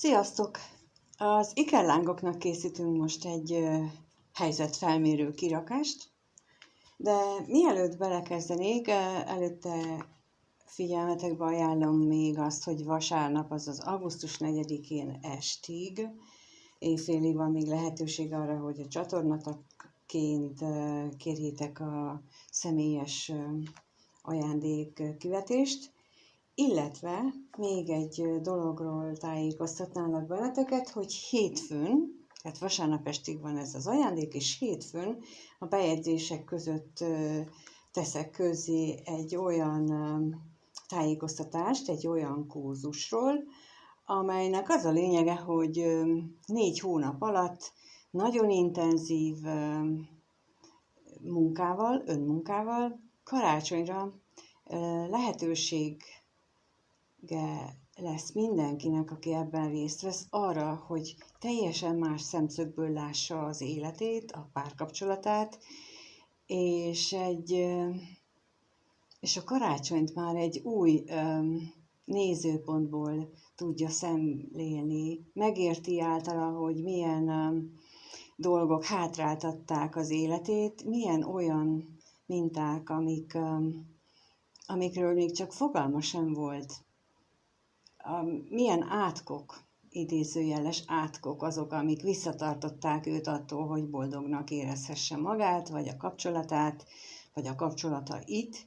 Sziasztok! Az ikerlángoknak készítünk most egy helyzetfelmérő kirakást, de mielőtt belekezdenék, előtte figyelmetekbe ajánlom még azt, hogy vasárnap, azaz augusztus 4-én estig, éjfélig van még lehetőség arra, hogy a csatornatagként kérjétek a személyes ajándékkivetést, illetve még egy dologról tájékoztatnálak benneteket, hogy hétfőn, tehát vasárnap estig van ez az ajándék, és hétfőn a bejegyzések között teszek közzé egy olyan tájékoztatást, egy olyan kurzusról, amelynek az a lényege, hogy 4 hónap alatt nagyon intenzív munkával, önmunkával karácsonyra lehetőség lesz mindenkinek, aki ebben részt vesz, arra, hogy teljesen más szemszögből lássa az életét, a párkapcsolatát, és a karácsonyt már egy új nézőpontból tudja szemlélni. Megérti általa, hogy milyen dolgok hátráltatták az életét, milyen olyan minták, amikről még csak fogalma sem volt. Milyen átkok, idézőjeles átkok azok, amik visszatartották őt attól, hogy boldognak érezhesse magát, vagy a kapcsolatát, vagy a kapcsolatait,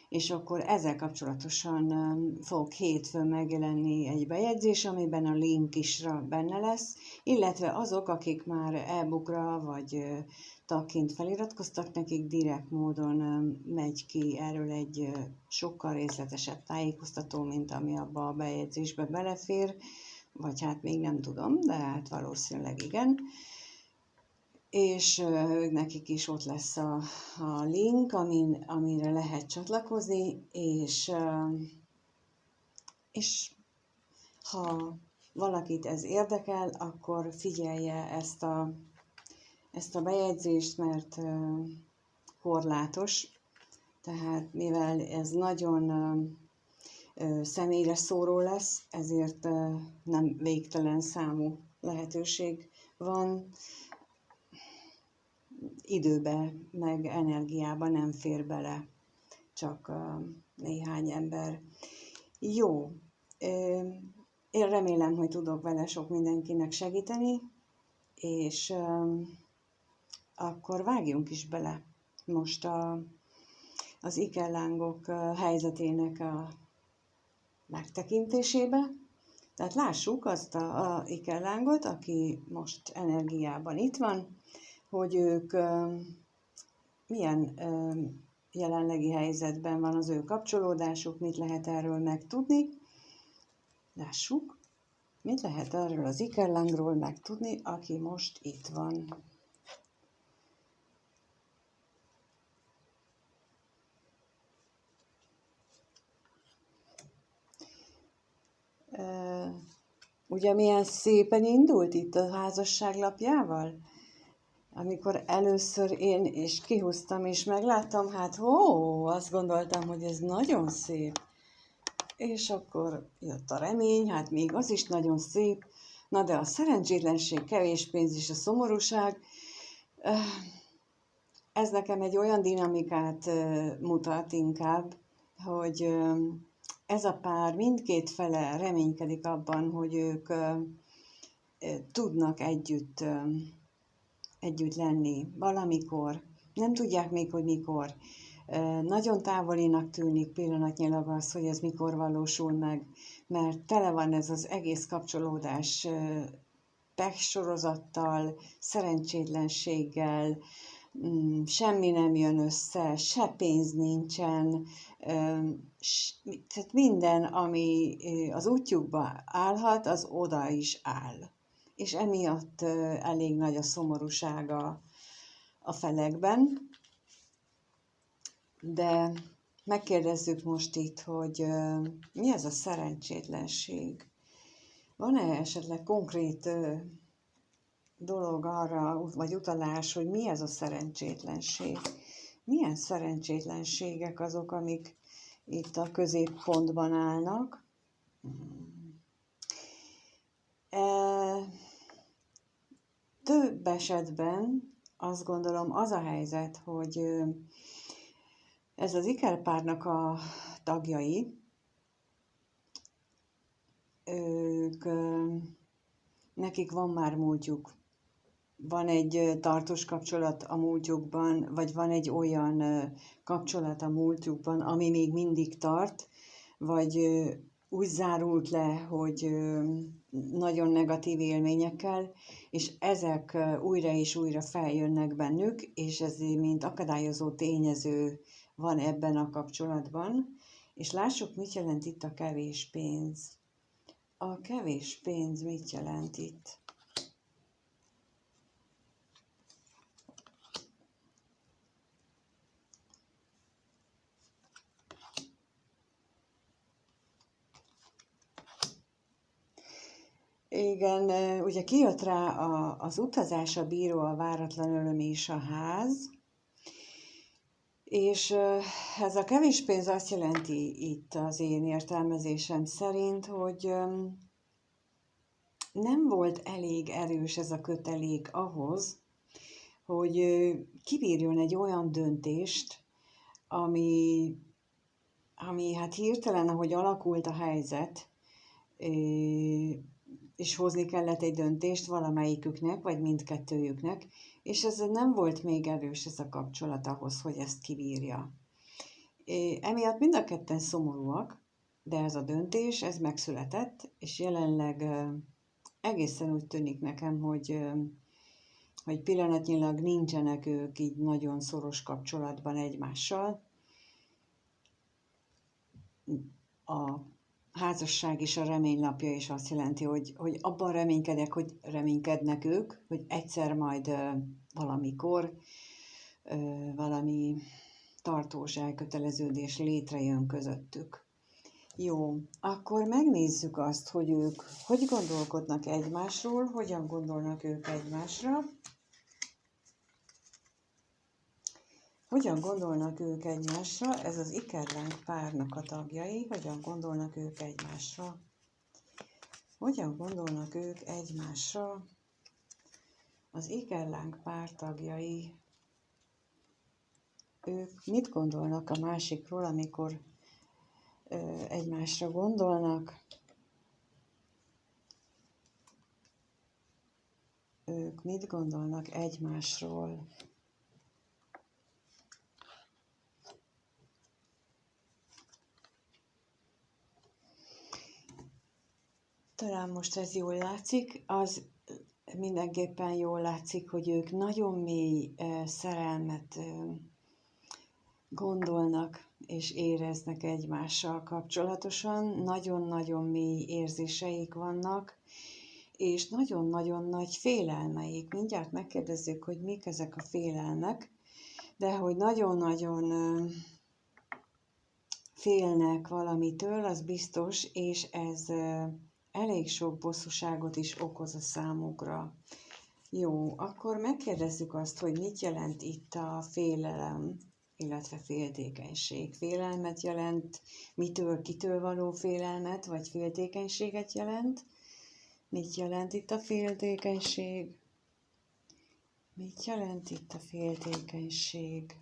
és akkor ezzel kapcsolatosan fog hétfőn megjelenni egy bejegyzés, amiben a link is benne lesz, illetve azok, akik már e-bookra vagy tagként feliratkoztak, nekik direkt módon megy ki erről egy sokkal részletesebb tájékoztató, mint ami abba a bejegyzésbe belefér, vagy hát még nem tudom, de hát valószínűleg igen. És nekik is ott lesz a link, amire lehet csatlakozni, és ha valakit ez érdekel, akkor figyelje ezt a bejegyzést, mert korlátos, tehát mivel ez nagyon személyre szóró lesz, ezért nem végtelen számú lehetőség van, időbe, meg energiába nem fér bele csak néhány ember. Jó, én remélem, hogy tudok vele sok mindenkinek segíteni, és akkor vágjunk is bele most az ikerlángok helyzetének a megtekintésébe. Tehát lássuk azt a ikerlángot, aki most energiában itt van, hogy ők milyen jelenlegi helyzetben van az ő kapcsolódásuk, mit lehet erről megtudni. Lássuk, mit lehet erről az ikerlángról megtudni, aki most itt van. Ugye milyen szépen indult itt a házasságlapjával? Amikor először én is kihúztam és megláttam, hát azt gondoltam, hogy ez nagyon szép. És akkor jött a remény, hát még az is nagyon szép. Na de a szerencsétlenség, kevés pénz és a szomorúság, ez nekem egy olyan dinamikát mutat inkább, hogy ez a pár mindkét fele reménykedik abban, hogy ők tudnak együtt lenni valamikor, nem tudják még, hogy mikor. Nagyon távolinak tűnik pillanatnyilag az, hogy ez mikor valósul meg, mert tele van ez az egész kapcsolódás peksorozattal, szerencsétlenséggel, semmi nem jön össze, se pénz nincsen, tehát minden, ami az útjukba állhat, az oda is áll. És emiatt elég nagy a szomorúsága a felekben. De megkérdezzük most itt, hogy mi ez a szerencsétlenség? Van-e esetleg konkrét dolog arra, vagy utalás, hogy mi ez a szerencsétlenség? Milyen szerencsétlenségek azok, amik itt a középpontban állnak? több esetben azt gondolom az a helyzet, hogy ez az ikerpárnak a tagjai, ők, nekik van már múltjuk. Van egy tartós kapcsolat a múltjukban, vagy van egy olyan kapcsolat a múltjukban, ami még mindig tart, vagy úgy zárult le, hogy nagyon negatív élményekkel, és ezek újra és újra feljönnek bennük, és ez mint akadályozó tényező van ebben a kapcsolatban. És lássuk, mit jelent itt a kevés pénz. A kevés pénz mit jelent itt? Igen, ugye kijött rá az utazás, a bíró, a váratlan öröm és a ház, és ez a kevés pénz azt jelenti itt az én értelmezésem szerint, hogy nem volt elég erős ez a kötelék ahhoz, hogy kibírjon egy olyan döntést, ami hát hirtelen, ahogy alakult a helyzet, és hozni kellett egy döntést valamelyiküknek, vagy mindkettőjüknek, és ez nem volt még erős ez a kapcsolat ahhoz, hogy ezt kibírja. Emiatt mind a ketten szomorúak, de ez a döntés, ez megszületett, és jelenleg egészen úgy tűnik nekem, hogy pillanatnyilag nincsenek ők így nagyon szoros kapcsolatban egymással. A házasság is a reménylapja, és azt jelenti, hogy abban reménykedek, hogy reménykednek ők, hogy egyszer majd valamikor valami tartós elköteleződés létrejön közöttük. Jó, akkor megnézzük azt, hogy ők hogy gondolkodnak egymásról, hogyan gondolnak ők egymásra. Hogyan gondolnak ők egymásra? Ez az ikerláng párnak a tagjai. Hogyan gondolnak ők egymásra? Hogyan gondolnak ők egymásra? Az ikerláng pár tagjai. Ők mit gondolnak a másikról, amikor egymásra gondolnak? Ők mit gondolnak egymásról? Talán most ez jól látszik, az mindenképpen jól látszik, hogy ők nagyon mély szerelmet gondolnak és éreznek egymással kapcsolatosan, nagyon-nagyon mély érzéseik vannak, és nagyon-nagyon nagy félelmeik. Mindjárt megkérdezzük, hogy mik ezek a félelmek, de hogy nagyon-nagyon félnek valamitől, az biztos, és ez elég sok bosszúságot is okoz a számukra. Jó, akkor megkérdezzük azt, hogy mit jelent itt a félelem, illetve féltékenység. Félelmet jelent, mitől, kitől való félelmet, vagy féltékenységet jelent. Mit jelent itt a féltékenység? Mit jelent itt a féltékenység?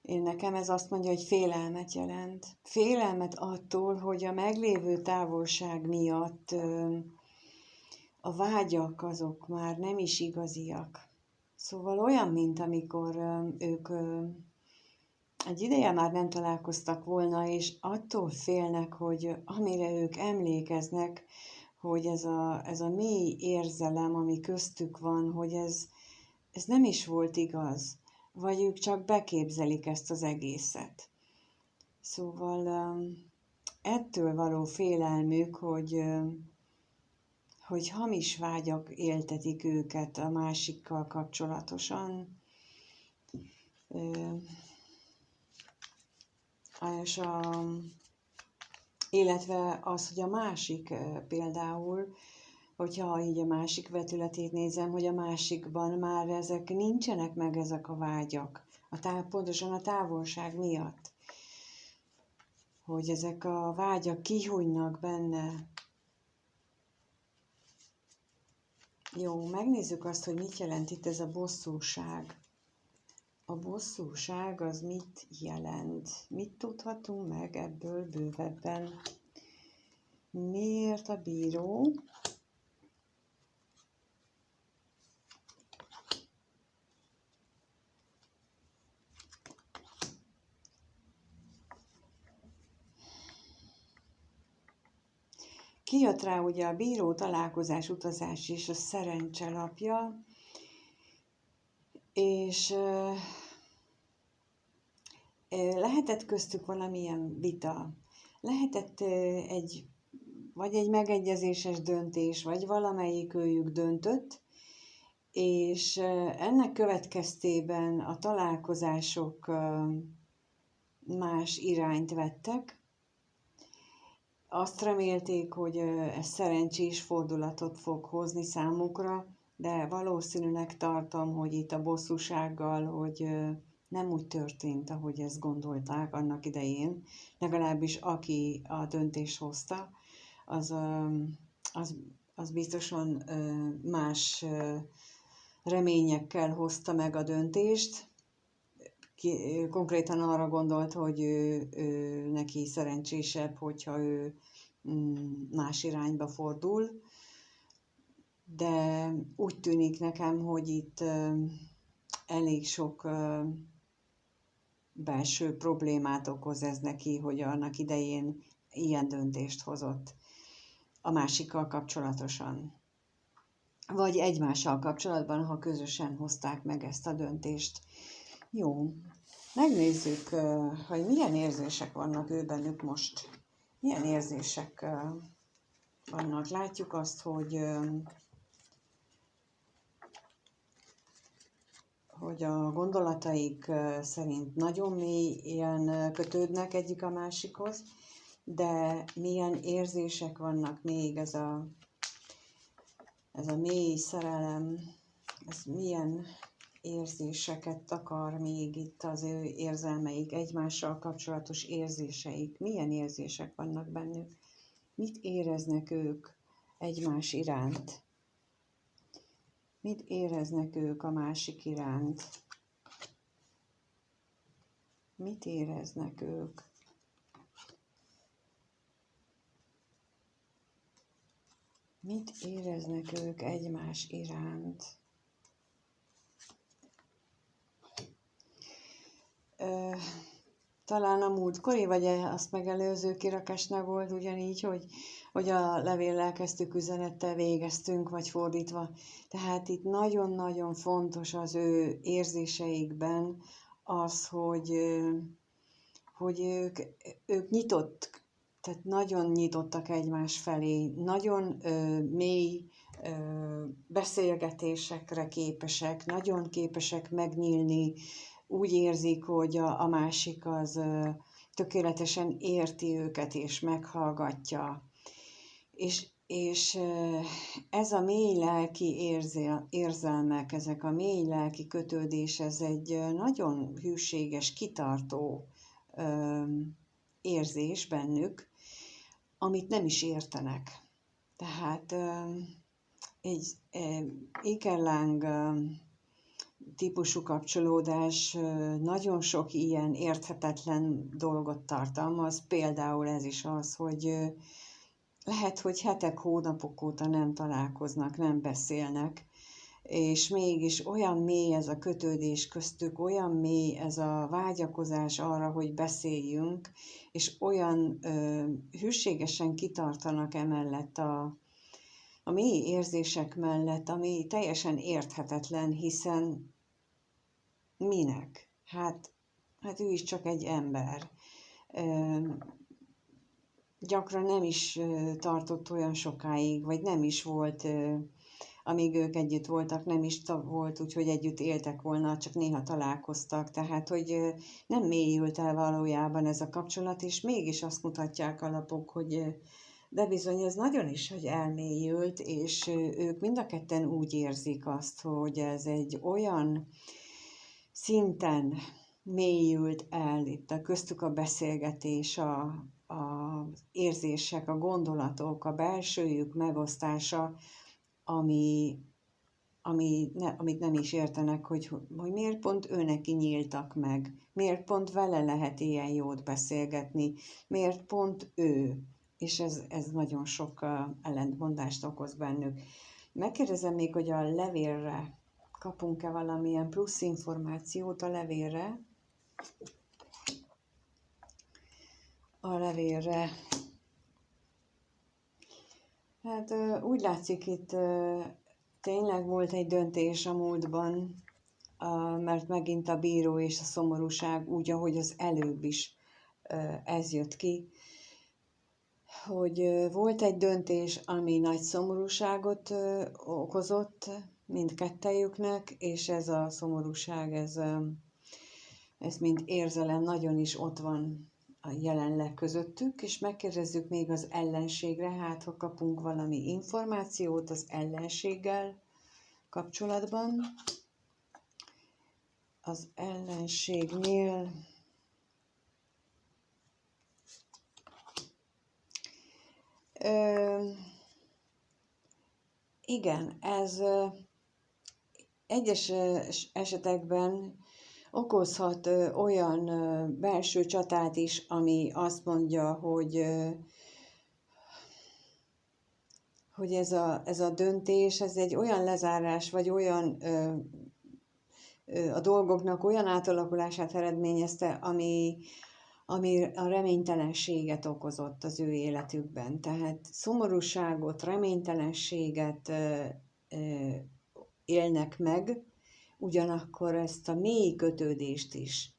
Nekem ez azt mondja, hogy félelmet jelent. Félelmet attól, hogy a meglévő távolság miatt a vágyak azok már nem is igaziak. Szóval olyan, mint amikor ők egy ideje már nem találkoztak volna, és attól félnek, hogy amire ők emlékeznek, hogy ez a mély érzelem, ami köztük van, hogy ez nem is volt igaz, vagy ők csak beképzelik ezt az egészet. Szóval ettől való félelmük, hogy hamis vágyak éltetik őket a másikkal kapcsolatosan, és illetve az, hogy a másik például hogyha így a másik vetületét nézem, hogy a másikban már ezek nincsenek meg, ezek a vágyak, pontosan a távolság miatt, hogy ezek a vágyak kihújnak benne. Jó, megnézzük azt, hogy mit jelent itt ez a bosszúság. A bosszúság az mit jelent? Mit tudhatunk meg ebből bővebben? Miért a bíró? Kijött rá ugye a bíró, találkozás, utazás és a szerencselapja, és lehetett köztük valamilyen vita, lehetett vagy egy megegyezéses döntés, vagy valamelyik őjük döntött, és ennek következtében a találkozások más irányt vettek. Azt remélték, hogy ez szerencsés fordulatot fog hozni számukra, de valószínűleg tartom, hogy itt a bosszúsággal, hogy nem úgy történt, ahogy ezt gondolták annak idején. Legalábbis aki a döntést hozta, az biztosan más reményekkel hozta meg a döntést. Konkrétan arra gondolt, hogy ő neki szerencsésebb, hogyha ő más irányba fordul, de úgy tűnik nekem, hogy itt elég sok belső problémát okoz ez neki, hogy annak idején ilyen döntést hozott a másikkal kapcsolatosan. Vagy egymással kapcsolatban, ha közösen hozták meg ezt a döntést. Jó, megnézzük, hogy milyen érzések vannak ő bennük most. Milyen érzések vannak. Látjuk azt, hogy a gondolataik szerint nagyon mélyen kötődnek egyik a másikhoz, de milyen érzések vannak még, ez a mély szerelem, ez milyen érzéseket takar még itt az ő érzelmeik, egymással kapcsolatos érzéseik, milyen érzések vannak bennük, mit éreznek ők egymás iránt, mit éreznek ők a másik iránt, mit éreznek ők. Mit éreznek ők egymás iránt? Talán a múltkori, vagy azt megelőző kirakásnál volt ugyanígy, hogy a levéllel kezdtük, üzenettel végeztünk, vagy fordítva. Tehát itt nagyon-nagyon fontos az ő érzéseikben az, hogy ők nyitott, tehát nagyon nyitottak egymás felé, nagyon mély beszélgetésekre képesek, nagyon képesek megnyílni, úgy érzik, hogy a másik az tökéletesen érti őket és meghallgatja. És ez a mély lelki érzelmek, ezek a mély lelki kötődés, ez egy nagyon hűséges, kitartó érzés bennük, amit nem is értenek. Tehát egy ékerláng típusú kapcsolódás nagyon sok ilyen érthetetlen dolgot tartalmaz. Például ez is az, hogy lehet, hogy hetek, hónapok óta nem találkoznak, nem beszélnek, és mégis olyan mély ez a kötődés köztük, olyan mély ez a vágyakozás arra, hogy beszéljünk, és olyan hűségesen kitartanak emellett a mély érzések mellett, ami teljesen érthetetlen, hiszen minek? Hát ő is csak egy ember. Gyakran nem is tartott olyan sokáig, vagy nem is volt, amíg ők együtt voltak, nem is volt úgy, hogy együtt éltek volna, csak néha találkoztak. Tehát, hogy nem mélyült el valójában ez a kapcsolat, és mégis azt mutatják a lapok, De bizony ez nagyon is, hogy elmélyült, és ők mind a ketten úgy érzik azt, hogy ez egy olyan szinten mélyült el itt a köztük a beszélgetés, az érzések, a gondolatok, a belsőjük megosztása, amit nem is értenek, hogy miért pont ő neki nyíltak meg, miért pont vele lehet ilyen jót beszélgetni, miért pont ő, és ez nagyon sok ellentmondást okoz bennük. Megkérdezem még, hogy a levélre kapunk-e valamilyen plusz információt a levélre. A levélre. Hát úgy látszik itt tényleg volt egy döntés a múltban, mert megint a bíró és a szomorúság, úgy, ahogy az előbb is ez jött ki, hogy volt egy döntés, ami nagy szomorúságot okozott mindkettejüknek, és ez a szomorúság, ez mint érzelem nagyon is ott van jelenleg közöttük, és megkérdezzük még az ellenségre, hát ha kapunk valami információt az ellenséggel kapcsolatban. Az ellenségnél igen, ez egyes esetekben okozhat olyan belső csatát is, ami azt mondja, hogy ez a döntés, ez egy olyan lezárás, vagy olyan a dolgoknak olyan átalakulását eredményezte, ami a reménytelenséget okozott az ő életükben. Tehát szomorúságot, reménytelenséget élnek meg, ugyanakkor ezt a mély kötődést is,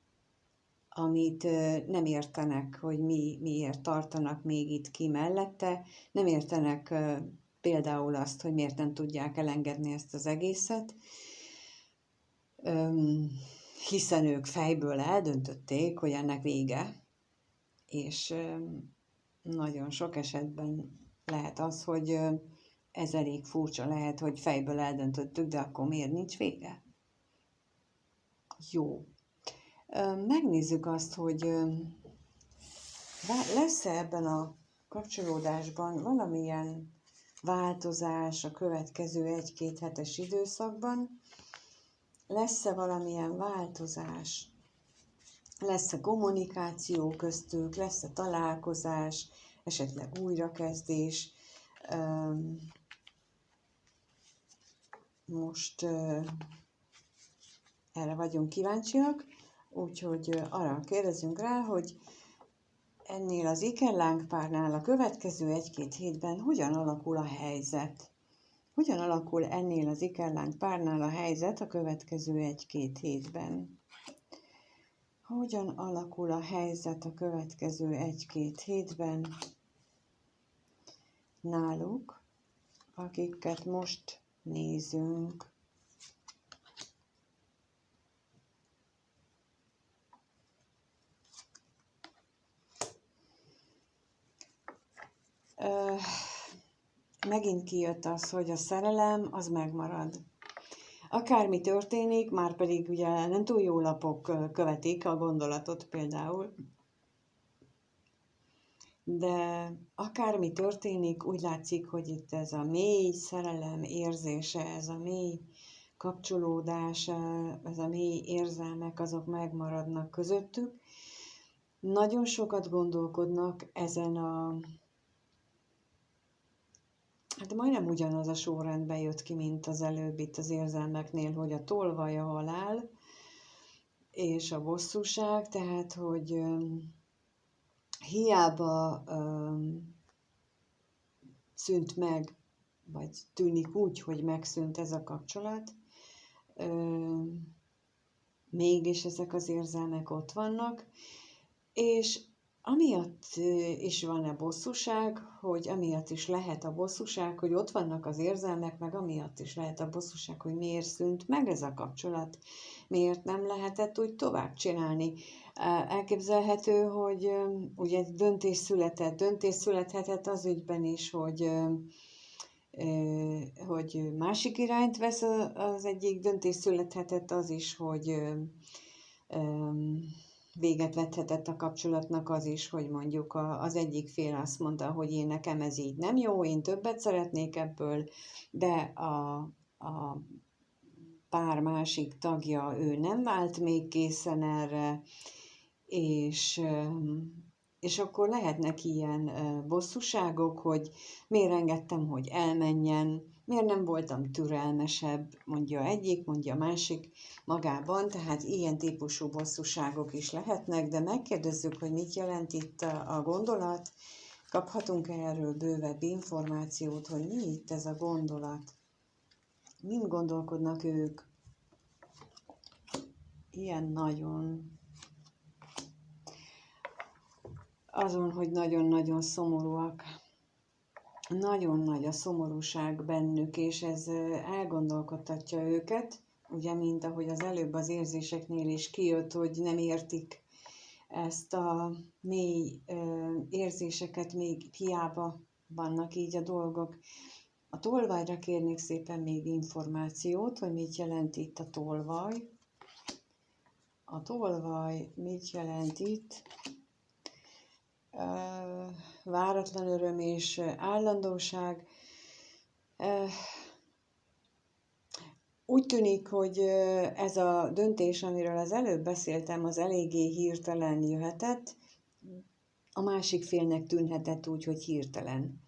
amit nem értenek, hogy miért tartanak még itt ki mellette, nem értenek például azt, hogy miért nem tudják elengedni ezt az egészet, hiszen ők fejből eldöntötték, hogy ennek vége, és nagyon sok esetben lehet az, hogy ez elég furcsa lehet, hogy fejből eldöntöttük, de akkor miért nincs vége? Jó. Megnézzük azt, hogy lesz-e ebben a kapcsolódásban valamilyen változás a következő 1-2 hetes időszakban. Lesz-e valamilyen változás? Lesz-e kommunikáció köztük? Lesz-e találkozás? Esetleg újrakezdés? Most erre vagyunk kíváncsiak, úgyhogy arra kérdezünk rá, hogy ennél az ikerlángpárnál a következő 1-2 hétben hogyan alakul a helyzet? Hogyan alakul ennél az ikerlángpárnál a helyzet a következő 1-2 hétben? Hogyan alakul a helyzet a következő 1-2 hétben náluk, akiket most nézünk? Megint kijött az, hogy a szerelem az megmarad. Akármi történik, már pedig ugye nem túl jó lapok követik a gondolatot például, de akármi történik, úgy látszik, hogy itt ez a mély szerelem érzése, ez a mély kapcsolódás, ez a mély érzelmek, azok megmaradnak közöttük. Nagyon sokat gondolkodnak ezen hát majdnem ugyanaz a sorrendben jött ki, mint az előbb itt az érzelmeknél, hogy a tolvaj, a halál és a bosszúság, tehát, hogy hiába szűnt meg, vagy tűnik úgy, hogy megszűnt ez a kapcsolat, mégis ezek az érzelmek ott vannak, és amiatt is van a bosszúság, hogy amiatt is lehet a bosszúság, hogy ott vannak az érzelmek, meg amiatt is lehet a bosszúság, hogy miért szűnt meg ez a kapcsolat, miért nem lehetett úgy tovább csinálni. Elképzelhető, hogy ugye döntés születhetett az ügyben is, hogy másik irányt vesz az egyik, döntés születhetett az is, hogy véget vethetett a kapcsolatnak az is, hogy mondjuk az egyik fél azt mondta, hogy nekem ez így nem jó, én többet szeretnék ebből, de a pár másik tagja, ő nem vált még készen erre, és akkor lehetnek ilyen bosszúságok, hogy miért engedtem, hogy elmenjen, miért nem voltam türelmesebb, mondja egyik, mondja másik magában, tehát ilyen típusú bosszúságok is lehetnek, de megkérdezzük, hogy mit jelent itt a gondolat, kaphatunk erről bővebb információt, hogy mi itt ez a gondolat, mind gondolkodnak ők, ilyen nagyon azon, hogy nagyon-nagyon szomorúak. Nagyon nagy a szomorúság bennük, és ez elgondolkodtatja őket, ugye, mint ahogy az előbb az érzéseknél is kijött, hogy nem értik ezt a mély érzéseket, még hiába vannak így a dolgok. A tolvajra kérnék szépen még információt, hogy mit jelent itt a tolvaj. A tolvaj mit jelent itt? Váratlan öröm és állandóság. Úgy tűnik, hogy ez a döntés, amiről az előbb beszéltem, az eléggé hirtelen jöhetett, a másik félnek tűnhetett úgy, hogy hirtelen.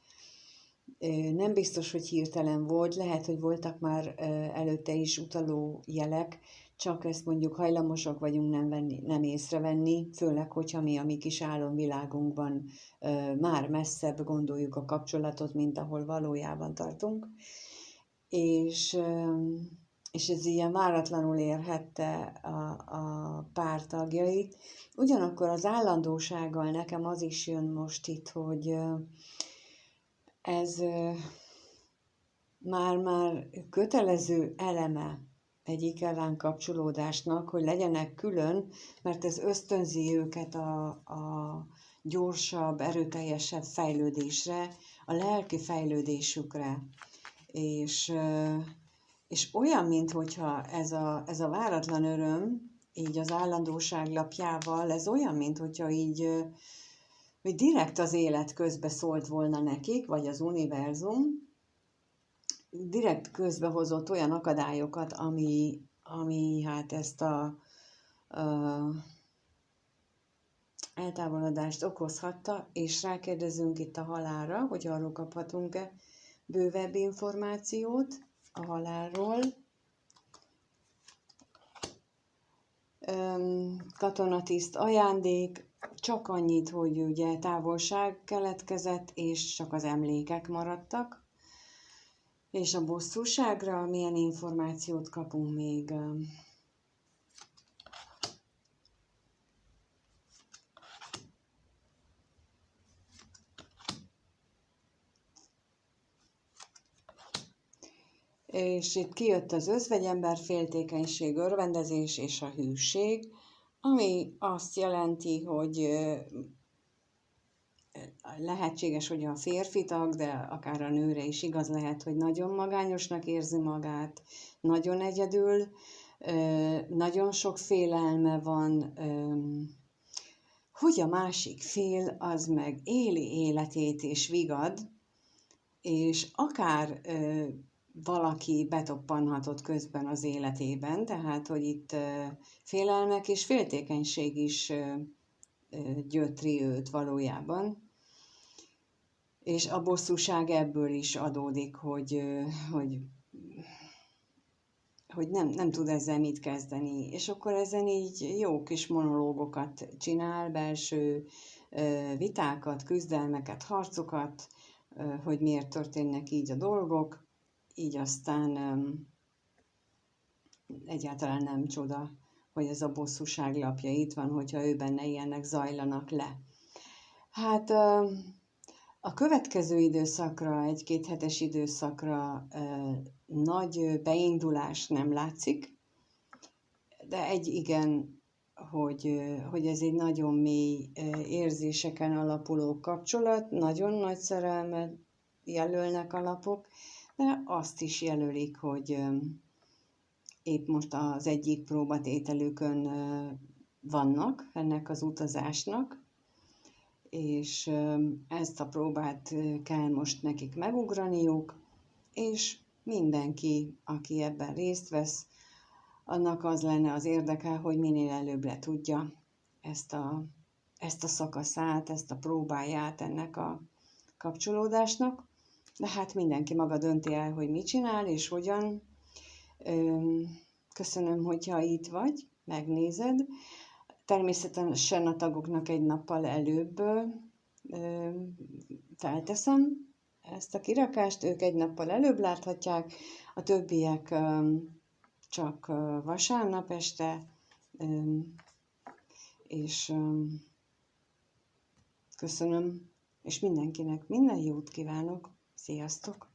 Nem biztos, hogy hirtelen volt, lehet, hogy voltak már előtte is utaló jelek, csak ezt mondjuk hajlamosak vagyunk nem észrevenni, főleg, hogyha mi a mi kis álomvilágunkban már messzebb gondoljuk a kapcsolatot, mint ahol valójában tartunk. És ez ilyen váratlanul érhette a pár tagjait. Ugyanakkor az állandósággal nekem az is jön most itt, hogy ez már kötelező eleme egyik ellenkapcsolódásnak, hogy legyenek külön, mert ez ösztönzi őket a gyorsabb, erőteljesebb fejlődésre, a lelki fejlődésükre. És olyan, mintha ez a váratlan öröm, így az állandóság lapjával, ez olyan, mintha így hogy direkt az élet közbe szólt volna nekik, vagy az univerzum, direkt közbehozott olyan akadályokat, ami hát ezt a eltávolodást okozhatta, és rákérdezünk itt a halálra, hogy arról kaphatunk-e bővebb információt a halálról. Katonatiszt ajándék, csak annyit, hogy ugye távolság keletkezett, és csak az emlékek maradtak. És a bosszúságra milyen információt kapunk még? És itt kijött az özvegyember, féltékenység, örvendezés és a hűség, ami azt jelenti, hogy lehetséges, hogy a férfi tag, de akár a nőre is igaz lehet, hogy nagyon magányosnak érzi magát, nagyon egyedül, nagyon sok félelme van, hogy a másik fél az meg éli életét és vigad, és akár valaki betoppanhatott közben az életében, tehát hogy itt félelmek és féltékenység is gyötri őt valójában. És a bosszúság ebből is adódik, hogy nem tud ezzel mit kezdeni. És akkor ezen így jó kis monológokat csinál, belső vitákat, küzdelmeket, harcokat, hogy miért történnek így a dolgok, így aztán egyáltalán nem csoda, hogy ez a bosszúság lapja itt van, hogyha ő benne ilyenek zajlanak le. Hát a következő időszakra, egy 2 hetes időszakra nagy beindulás nem látszik, de egy igen, hogy ez egy nagyon mély érzéseken alapuló kapcsolat, nagyon nagy szerelmet jelölnek a lapok, de azt is jelölik, hogy épp most az egyik próbatételükön vannak ennek az utazásnak, és ezt a próbát kell most nekik megugraniuk, és mindenki, aki ebben részt vesz, annak az lenne az érdeke, hogy minél előbb le tudja ezt a szakaszát, ezt a próbáját ennek a kapcsolódásnak. De hát mindenki maga dönti el, hogy mit csinál és hogyan. Köszönöm, hogyha itt vagy, megnézed. Természetesen a tagoknak egy nappal előbb felteszem ezt a kirakást, ők egy nappal előbb láthatják, a többiek csak vasárnap este, és köszönöm, és mindenkinek minden jót kívánok. Sziasztok!